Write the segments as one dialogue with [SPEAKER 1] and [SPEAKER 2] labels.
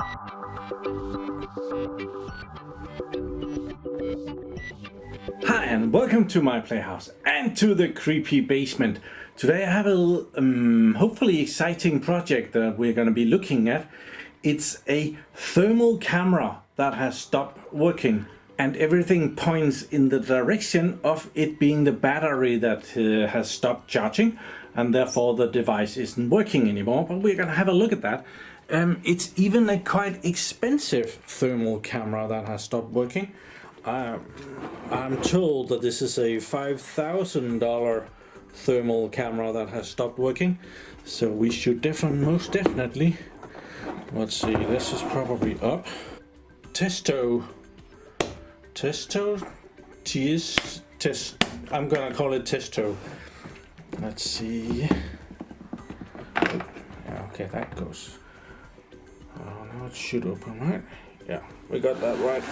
[SPEAKER 1] Hi and welcome to my playhouse and to the creepy basement. Today I have a hopefully exciting project that we're going to be looking at. It's a thermal camera that has stopped working, and everything points in the direction of it being the battery that has stopped charging, and therefore the device isn't working anymore. But we're going to have a look at that. It's even a quite expensive thermal camera that has stopped working. I'm told that this is a $5,000 thermal camera that has stopped working, so we should most definitely, let's see, this is probably up. Testo, I'm gonna call it Testo. Let's see. Yeah, okay, that goes. Oh, now it should open, right? Yeah, we got that right.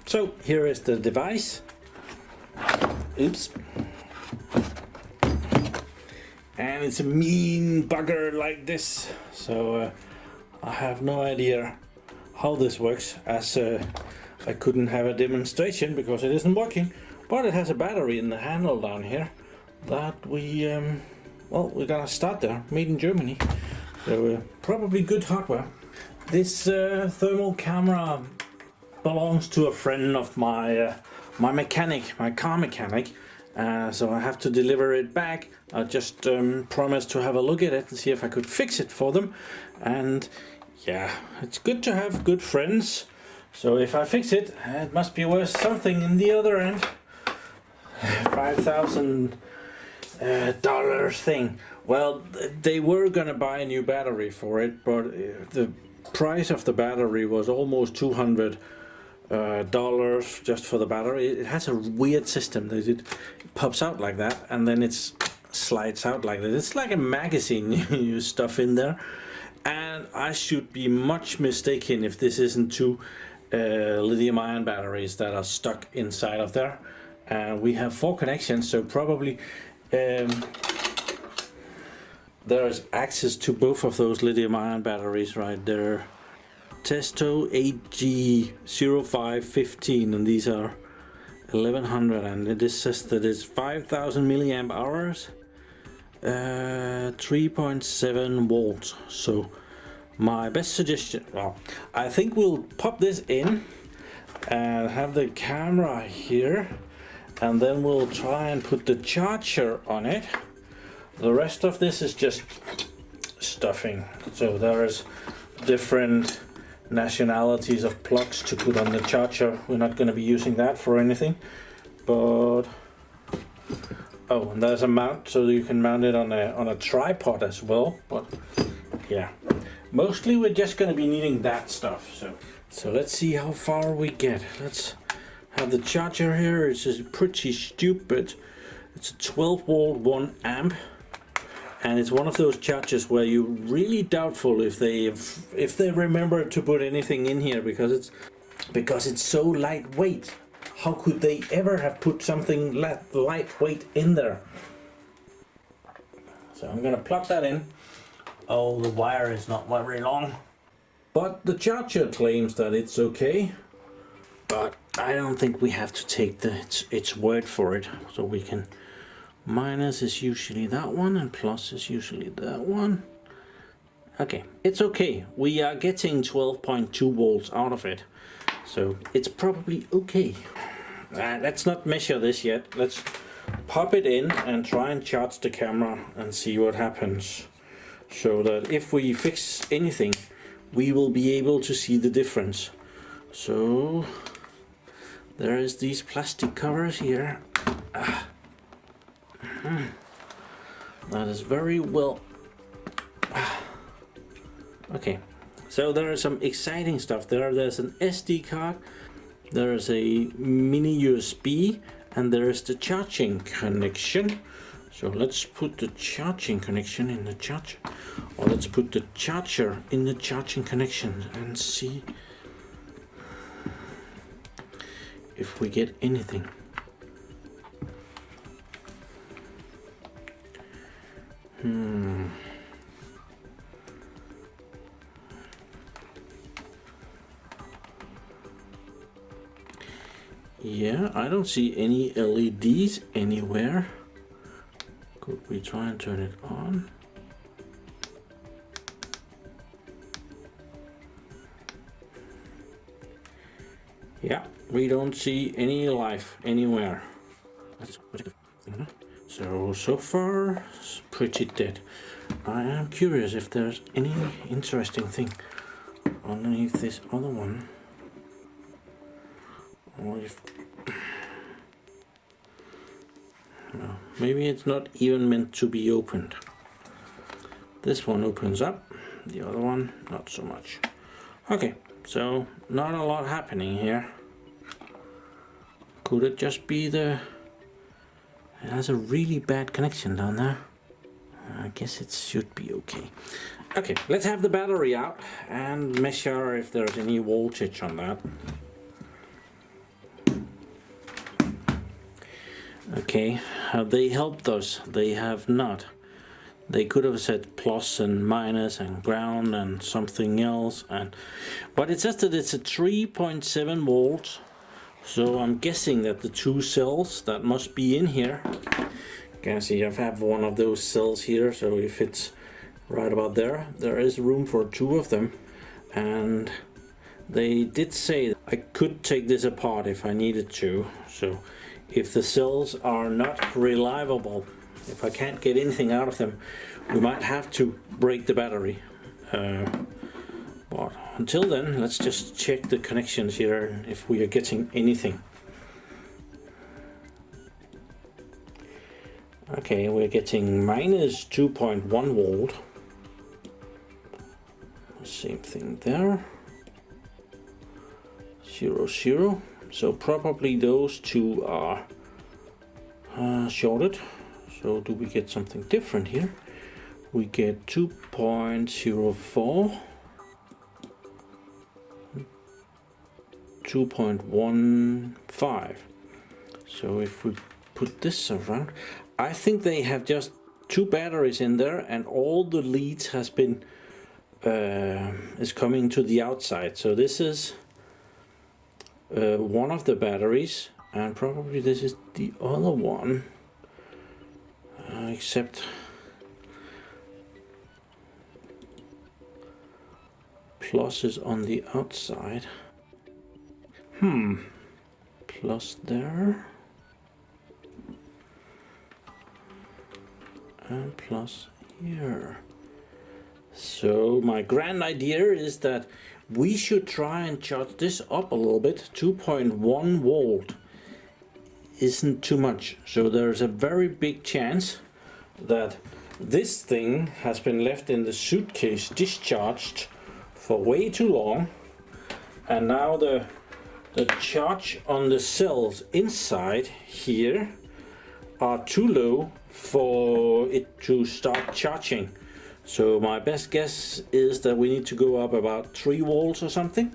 [SPEAKER 1] So here is the device. Oops. And it's a mean bugger like this. So I have no idea how this works, as I couldn't have a demonstration because it isn't working. But it has a battery in the handle down here that we're gonna start there, made in Germany. So probably good hardware. This thermal camera belongs to a friend of my car mechanic, so I have to deliver it back. I just promised to have a look at it and see if I could fix it for them. And yeah, it's good to have good friends, so if I fix it, it must be worth something in the other end. $5,000 thing. Well, they were gonna buy a new battery for it, but the price of the battery was almost $200 just for the battery. It has a weird system that it pops out like that and then it slides out like that. It's like a magazine you stuff in there, and I should be much mistaken if this isn't two lithium-ion batteries that are stuck inside of there. And we have 4 connections, so probably there's access to both of those lithium-ion batteries right there. Testo 8G0515, and these are 1100, and it says that it's 5000 milliamp hours, 3.7 volts. So my best suggestion, well, I think we'll pop this in and have the camera here, and then we'll try and put the charger on it. The rest of this is just stuffing. So there is different nationalities of plugs to put on the charger. We're not going to be using that for anything, but oh, and there's a mount so you can mount it on a tripod as well. But yeah, mostly we're just going to be needing that stuff. So let's see how far we get. Let's have the charger here. It's just pretty stupid. It's a 12 volt 1 amp. And it's one of those chargers where you're really doubtful if they remember to put anything in here, because it's so lightweight. How could they ever have put something lightweight in there? So I'm gonna plug that in. Oh, the wire is not very long, but the charger claims that it's okay. But I don't think we have to take its word for it. So we can. Minus is usually that one and plus is usually that one. Okay, it's okay. We are getting 12.2 volts out of it, so it's probably okay. Let's not measure this yet. Let's pop it in and try and charge the camera and see what happens, so that if we fix anything, we will be able to see the difference. So there is these plastic covers here. That is very well. Okay, so there is some exciting stuff there. There's an SD card, there is a mini USB, and there is the charging connection. So let's put the charging connection in the charger, or let's put the charger in the charging connection and see if we get anything. Yeah, I don't see any LEDs anywhere. Could we try and turn it on? Yeah, we don't see any life anywhere. So far, it's pretty dead. I am curious if there's any interesting thing underneath this other one. Or if... No, maybe it's not even meant to be opened. This one opens up, the other one not so much. Okay, so not a lot happening here. Could it just be it has a really bad connection down there? I guess it should be okay. Okay, let's have the battery out and measure if there's any voltage on that. Okay, have they helped us? They have not. They could have said plus and minus and ground and something else, but it says that it's a 3.7 volts. So I'm guessing that the two cells that must be in here, you can see I have one of those cells here, so if it's right about there, there is room for two of them. And they did say that I could take this apart if I needed to. So if the cells are not reliable, if I can't get anything out of them, we might have to break the battery. But until then, let's just check the connections here if we are getting anything. Okay, we're getting minus 2.1 volt. Same thing there. 0, 0. So probably those two are shorted. So do we get something different here? We get 2.04. 2.15. So if we put this around, I think they have just two batteries in there, and all the leads has been is coming to the outside. So this is one of the batteries, and probably this is the other one, except plus is on the outside. Plus there and plus here. So my grand idea is that we should try and charge this up a little bit. 2.1 volt isn't too much, so there's a very big chance that this thing has been left in the suitcase discharged for way too long, and now the charge on the cells inside here are too low for it to start charging. So my best guess is that we need to go up about 3 volts or something,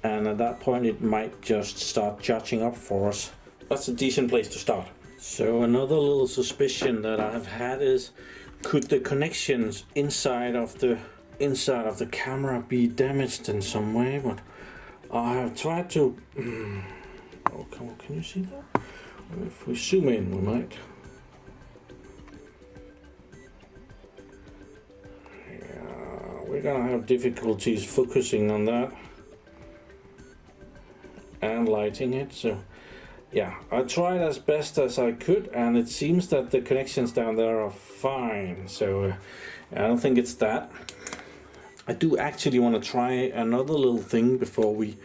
[SPEAKER 1] and at that point it might just start charging up for us. That's a decent place to start. So another little suspicion that I've had is, could the connections inside of the camera be damaged in some way? But I have tried to... Oh, come on, can you see that? If we zoom in, we might. Yeah, we're gonna have difficulties focusing on that and lighting it. So yeah, I tried as best as I could, and it seems that the connections down there are fine. So I don't think it's that. I do actually want to try another little thing before we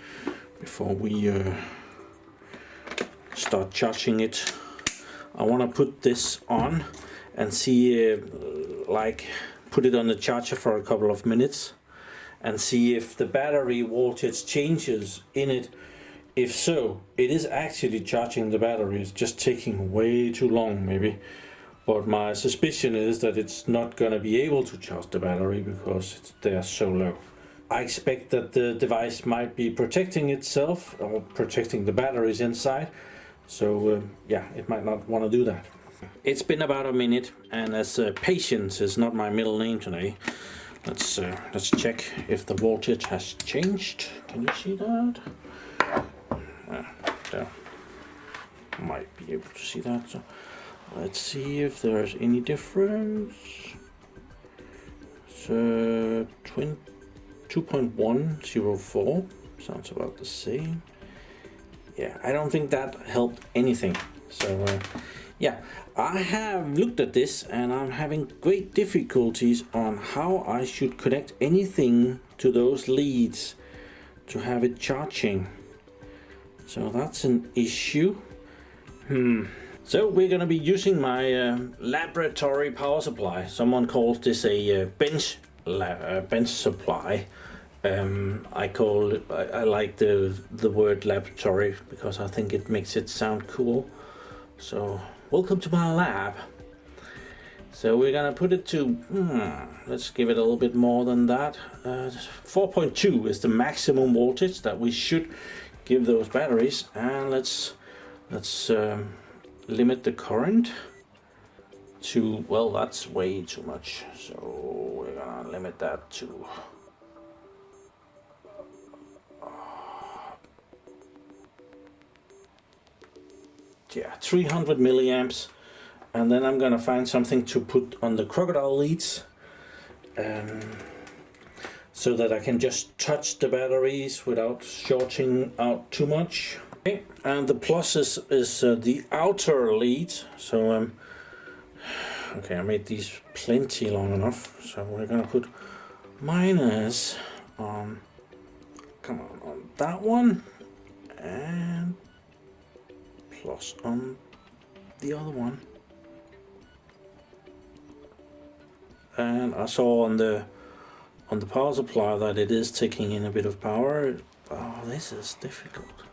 [SPEAKER 1] start charging it. I want to put this on and see, put it on the charger for a couple of minutes and see if the battery voltage changes in it. If so, it is actually charging the battery. It's just taking way too long, maybe. But my suspicion is that it's not going to be able to charge the battery because they're so low. I expect that the device might be protecting itself or protecting the batteries inside. So yeah, it might not want to do that. It's been about a minute, and as patience is not my middle name today, let's check if the voltage has changed. Can you see that? There. might be able to see that. So let's see if there's any difference. So 2.104 sounds about the same. Yeah, I don't think that helped anything. So yeah, I have looked at this and I'm having great difficulties on how I should connect anything to those leads to have it charging. So that's an issue. So we're going to be using my laboratory power supply. Someone calls this a bench supply. I like the word laboratory because I think it makes it sound cool. So welcome to my lab. So we're gonna put it to let's give it a little bit more than that. 4.2 is the maximum voltage that we should give those batteries, and let's limit the current to, well, that's way too much, so we're gonna limit that to 300 milliamps, and then I'm gonna find something to put on the crocodile leads so that I can just touch the batteries without shorting out too much. Okay, and the plus is the outer lead. So okay, I made these plenty long enough, so we're gonna put minus on, come on that one, and plus on the other one. And I saw on the power supply that it is taking in a bit of power. Oh, this is difficult.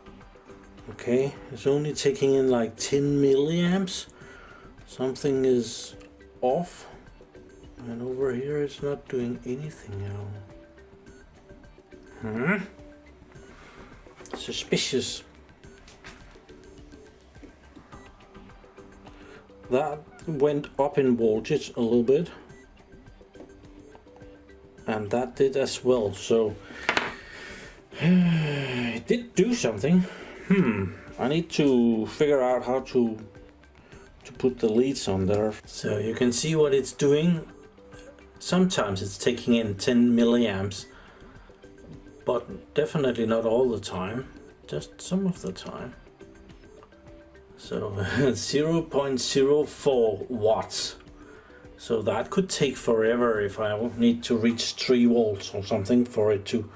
[SPEAKER 1] Okay, it's only taking in like 10 milliamps. Something is off, and over here it's not doing anything at all. Suspicious. That went up in voltage a little bit, and that did as well, so it did do something. I need to figure out how to put the leads on there. So you can see what it's doing. Sometimes it's taking in 10 milliamps, but definitely not all the time, just some of the time. So 0.04 watts. So that could take forever if I need to reach 3 volts or something for it to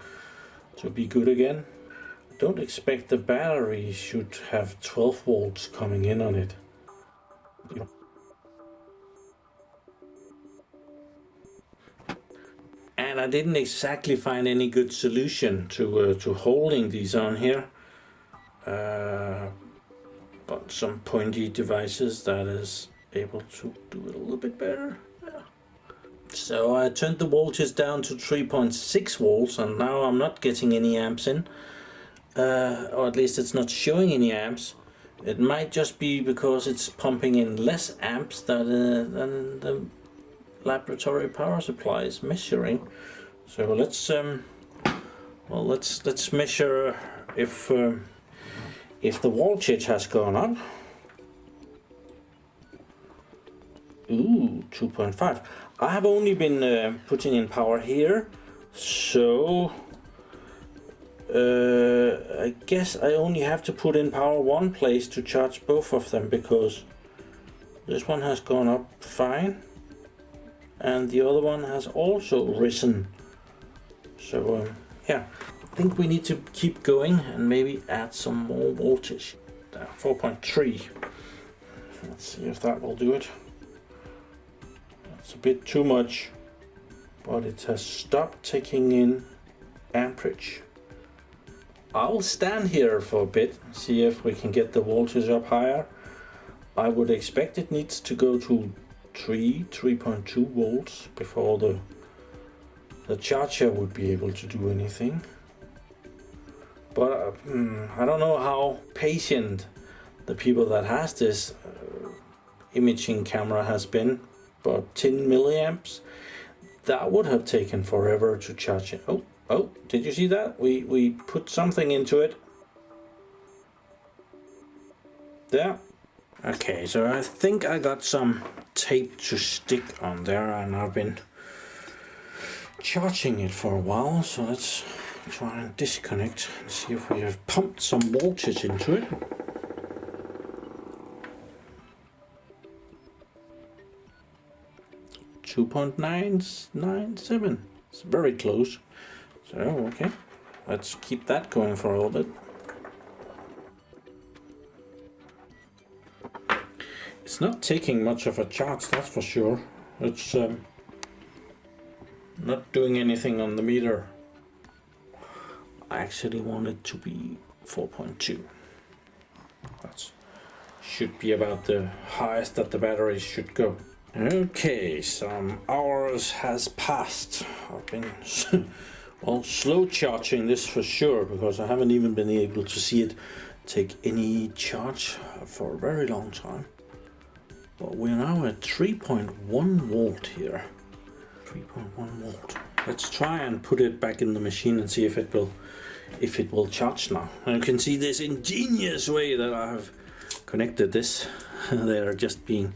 [SPEAKER 1] be good again. I don't expect the battery should have 12 volts coming in on it. And I didn't exactly find any good solution to holding these on here. But some pointy devices that is able to do it a little bit better. Yeah. So I turned the voltage down to 3.6 volts, and now I'm not getting any amps in, or at least it's not showing any amps. It might just be because it's pumping in less amps than the laboratory power supply is measuring. So let's let's measure if the voltage has gone up. Ooh, 2.5. I have only been putting in power here, so I guess I only have to put in power one place to charge both of them, because this one has gone up fine and the other one has also risen. So yeah, I think we need to keep going and maybe add some more voltage. 4.3. Let's see if that will do it. It's a bit too much, but it has stopped taking in amperage. I'll stand here for a bit, see if we can get the voltage up higher. I would expect it needs to go to 3.2 volts before the charger would be able to do anything. But I don't know how patient the people that has this imaging camera has been, but 10 milliamps, that would have taken forever to charge it. Oh, did you see that? We put something into it. There. Okay, so I think I got some tape to stick on there, and I've been charging it for a while, so let's try and disconnect and see if we have pumped some voltage into it. .997. It's very close. So okay, let's keep that going for a little bit. It's not taking much of a charge, that's for sure. It's not doing anything on the meter. I actually want it to be 4.2. That should be about the highest that the battery should go. Okay, some hours has passed. I've been well, slow charging this for sure, because I haven't even been able to see it take any charge for a very long time. But we're now at 3.1 volt here. 3.1 volt. Let's try and put it back in the machine and see if it will charge now. And you can see this ingenious way that I have connected this. They are just being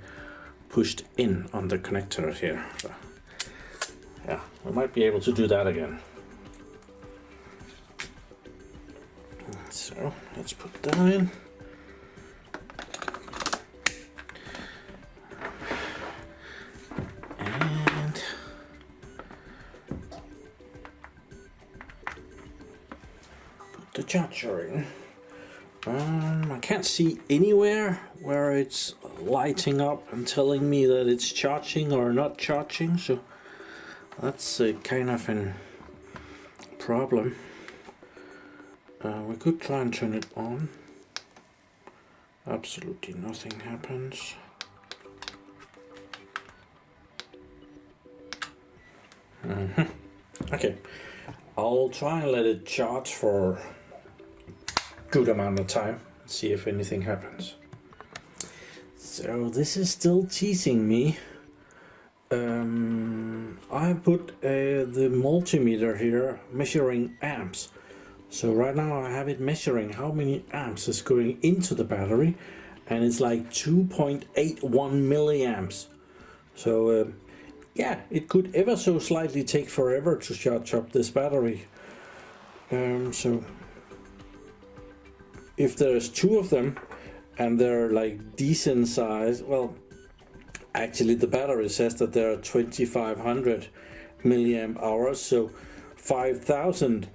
[SPEAKER 1] pushed in on the connector here. So, yeah, we might be able to do that again. So let's put that in. And put the charger in. I can't see anywhere where it's lighting up and telling me that it's charging or not charging, so that's kind of a problem. We could try and turn it on. Absolutely nothing happens. Okay, I'll try and let it charge for good amount of time, see if anything happens. So this is still teasing me. I put the multimeter here measuring amps. So right now I have it measuring how many amps is going into the battery, and it's like 2.81 milliamps. So yeah, it could ever so slightly take forever to charge up this battery. So if there's two of them and they're like decent size, well, actually the battery says that there are 2500 milliamp hours, so 5000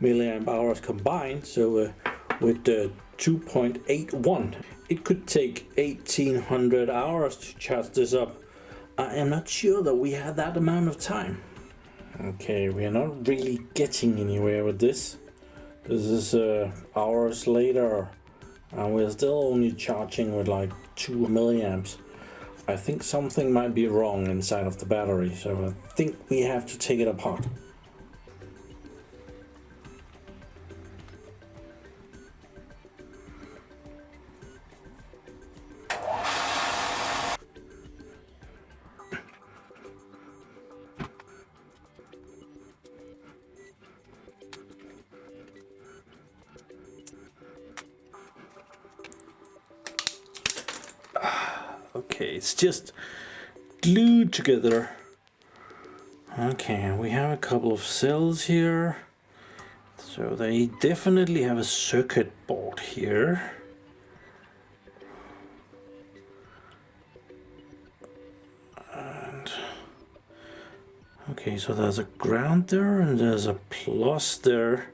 [SPEAKER 1] milliamp hours combined. So with the 2.81, it could take 1800 hours to charge this up. I am not sure that we had that amount of time. Okay, we are not really getting anywhere with this. This is hours later, and we're still only charging with like 2 milliamps. I think something might be wrong inside of the battery, so I think we have to take it apart. Okay, it's just glued together. Okay, we have a couple of cells here. So they definitely have a circuit board here. And okay, so there's a ground there and there's a plus there.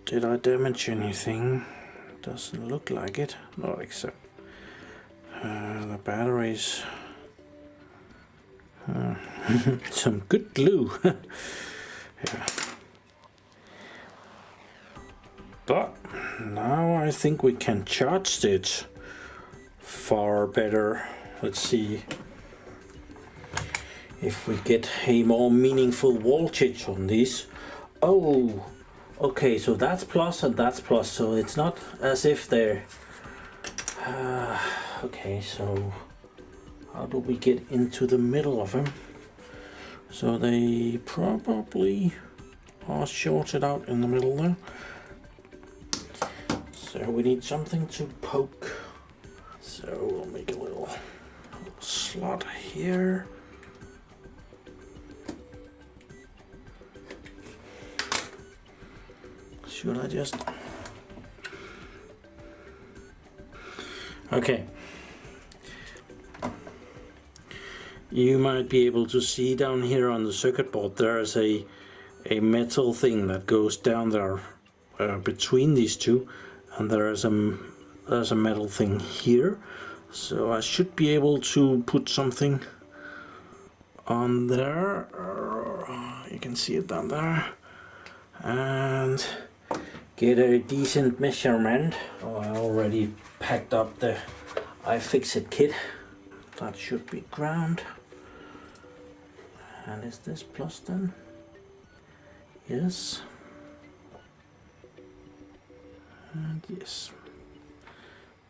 [SPEAKER 1] Did I damage anything? Doesn't look like it. Not except the batteries. Some good glue. Yeah. But now I think we can charge it far better. Let's see if we get a more meaningful voltage on these. Oh! Okay, so that's plus and that's plus, so it's not as if they're... okay, so how do we get into the middle of them? So they probably are shorted out in the middle there. So we need something to poke. So we'll make a little slot here. Should I just... Okay. You might be able to see down here on the circuit board there is a metal thing that goes down there between these two, and there's a metal thing here. So I should be able to put something on there. You can see it down there, and get a decent measurement. Oh, I already packed up the iFixit kit. That should be ground. And is this plus then? Yes. And yes.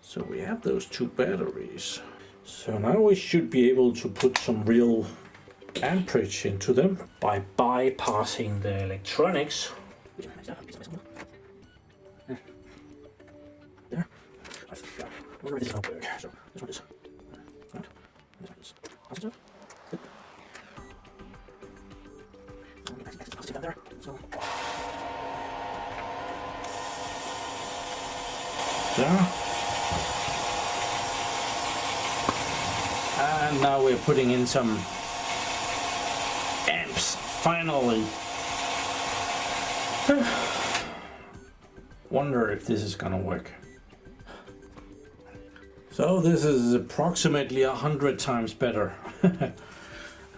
[SPEAKER 1] So we have those two batteries. So now we should be able to put some real amperage into them by bypassing the electronics. There. I wonder if this is not work. So this one is. Right. This one is positive. Good. Down there. So. There. And now we're putting in some amps, finally. Wonder if this is gonna work. So this is approximately 100 times better.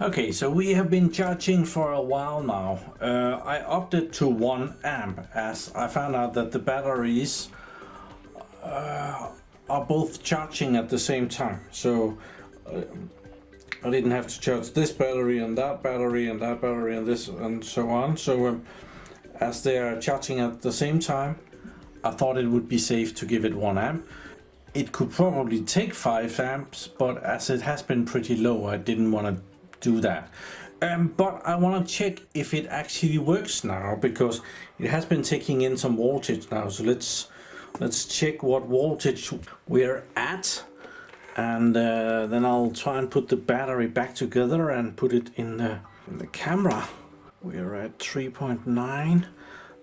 [SPEAKER 1] Okay, so we have been charging for a while now. I upped it to 1 amp as I found out that the batteries are both charging at the same time. So I didn't have to charge this battery and that battery and that battery and this and so on. So as they are charging at the same time, I thought it would be safe to give it 1 amp. It could probably take 5 amps, but as it has been pretty low, I didn't want to do that. But I want to check if it actually works now, because it has been taking in some voltage now. So let's check what voltage we're at, and then I'll try and put the battery back together and put it in the camera. We're at 3.9.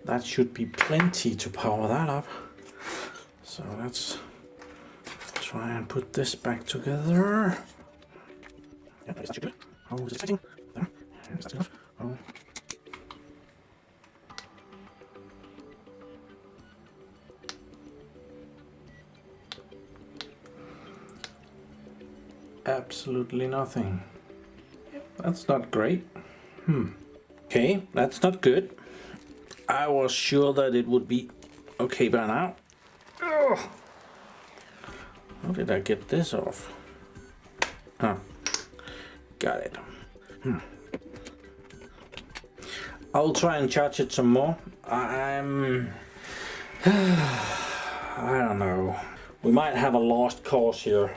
[SPEAKER 1] That should be plenty to power that up. So let's try and put this back together. Yeah, that should be good. How is it setting? There. Is that enough? Oh. Absolutely nothing. That's not great. Okay, that's not good. I was sure that it would be okay by now. Ugh. How did I get this off? Oh, got it. I'll try and charge it some more. I don't know. We might have a lost cause here.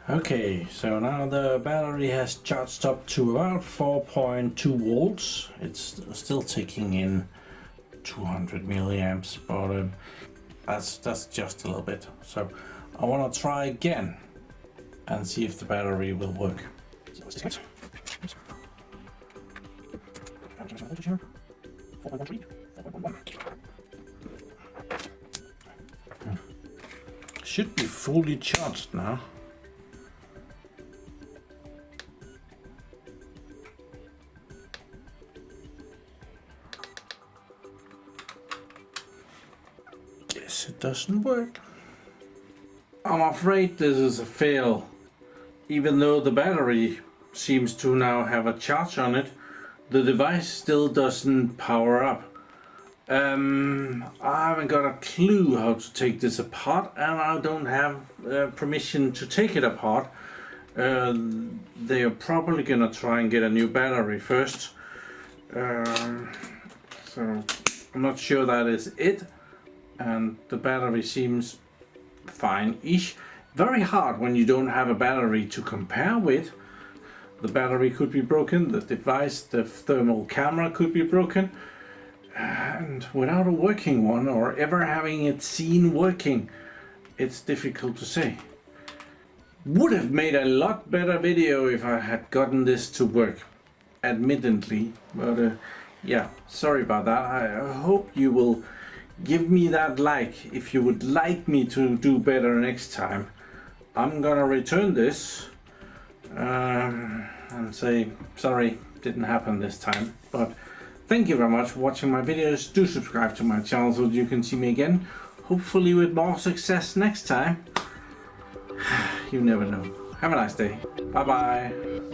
[SPEAKER 1] Okay, so now the battery has charged up to about 4.2 volts. It's still taking in 200 milliamps, but that's just a little bit. So I want to try again and see if the battery will work. So let's disconnect. Voltage here. 4.13, 4.11. Should be fully charged now. Yes, it doesn't work. I'm afraid this is a fail. Even though the battery seems to now have a charge on it, the device still doesn't power up. I haven't got a clue how to take this apart, and I don't have permission to take it apart. They are probably gonna try and get a new battery first. So I'm not sure that is it. And the battery seems fine-ish. Very hard when you don't have a battery to compare with. the battery could be broken, the device, the thermal camera could be broken, and without a working one or ever having it seen working, it's difficult to say. Would have made a lot better video if I had gotten this to work, admittedly, but yeah, sorry about that. I hope you will give me that like if you would like me to do better next time. I'm gonna return this and say sorry, didn't happen this time. But thank you very much for watching my videos. Do subscribe to my channel so you can see me again, hopefully with more success next time. You never know. Have a nice day. Bye bye.